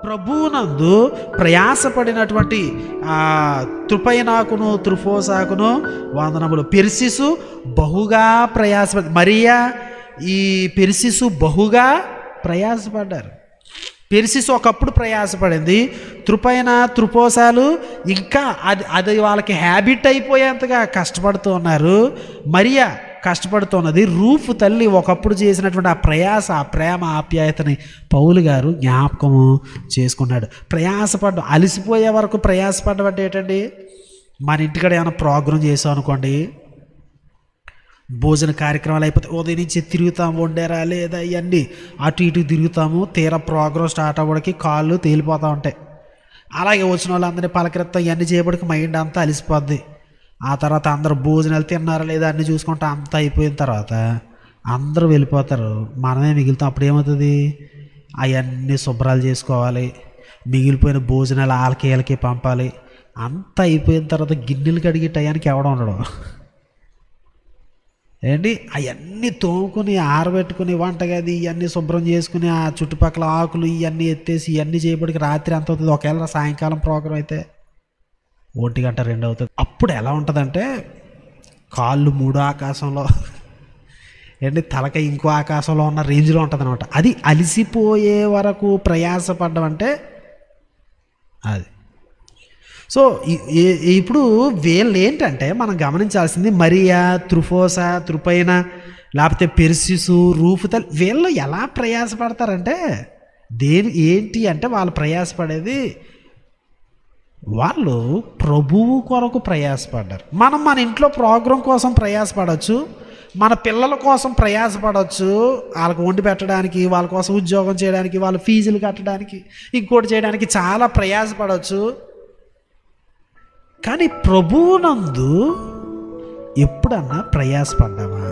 ప్రభువునందు ప్రయాసపడినటువంటి త్రుపైనాకును త్రుఫోసాకును వందనములు. పెర్సిసు బహుగా ప్రయాసపడి, మరియా ఈ పెర్సిసు బహుగా ప్రయాసపడ్డారు. పెర్సిస్ ఒకప్పుడు ప్రయాసపడింది, త్రుపోసాలు ఇంకా అది వాళ్ళకి హ్యాబిట్ అయిపోయేంతగా కష్టపడుతూ ఉన్నారు. మరియా కష్టపడుతున్నది. రూఫు తల్లి ఒకప్పుడు చేసినటువంటి ఆ ప్రయాస, ఆ ప్రేమ, ఆప్యాయతని పౌలు గారు జ్ఞాపకము చేసుకున్నాడు. ప్రయాసపడ్డం, అలసిపోయే వరకు ప్రయాసపడ్డం అంటే ఏంటండి? మన ఇంటికాడ ఏమైనా ప్రోగ్రాం చేసాం అనుకోండి, భోజన కార్యక్రమాలు అయిపోతే ఉదయం నుంచి తిరుగుతాము, వండారా లేదా ఇవన్నీ అటు ఇటు తిరుగుతాము. తీరా ప్రోగ్రాం స్టార్ట్ అవ్వడానికి కాళ్ళు తేలిపోతూ ఉంటాయి. అలాగే వచ్చిన వాళ్ళందరినీ పలకరిస్తాం, ఇవన్నీ చేయబడికి మైండ్ అంతా అలిసిపోద్ది. ఆ తర్వాత అందరూ భోజనాలు తిన్నారా లేదా అన్నీ చూసుకుంటూ అంతా అయిపోయిన తర్వాత అందరూ వెళ్ళిపోతారు, మనమే మిగులుతాం. అప్పుడు ఏమవుతుంది? అవన్నీ శుభ్రాలు చేసుకోవాలి, మిగిలిపోయిన భోజనాలు ఆలకి పంపాలి. అంతా అయిపోయిన తర్వాత గిన్నెలు కడిగే టయానికి ఎవడం ఉండడం ఏంటి, అవన్నీ తోముకుని ఆరబెట్టుకుని వంటగది ఇవన్నీ శుభ్రం చేసుకుని ఆ చుట్టుపక్కల ఆకులు ఇవన్నీ ఎత్తేసి ఇవన్నీ చేయబడికి రాత్రి ఎంత అవుతుంది? ఒకవేళ సాయంకాలం ప్రోగ్రాం అయితే 1 గంట 2 అవుతుంది. అప్పుడు ఎలా ఉంటుందంటే కాళ్ళు 3 ఆకాశంలో ఏంటి, తలక ఇంకో ఆకాశంలో ఉన్న రేంజ్లో ఉంటుంది అనమాట. అది అలిసిపోయే వరకు ప్రయాసపడ్డం అంటే అది. సో ఇప్పుడు వీళ్ళు ఏంటంటే మనం గమనించాల్సింది, మరియా, త్రుఫోసా, త్రుపైన, లేకపోతే పెర్సిసు, రూఫుతల్, వీళ్ళు ఎలా ప్రయాసపడతారంటే ఏంటి అంటే వాళ్ళు ప్రయాసపడేది వాళ్ళు ప్రభువు కొరకు ప్రయాసపడ్డారు. మనం మన ఇంట్లో ప్రోగ్రాం కోసం ప్రయాసపడవచ్చు, మన పిల్లల కోసం ప్రయాసపడవచ్చు, వాళ్ళకు వండి పెట్టడానికి, వాళ్ళ కోసం ఉద్యోగం చేయడానికి, వాళ్ళ ఫీజులు కట్టడానికి, ఇంకోటి చేయడానికి చాలా ప్రయాసపడవచ్చు. కానీ ప్రభువునందు ఎప్పుడన్నా ప్రయాసపడ్డామా?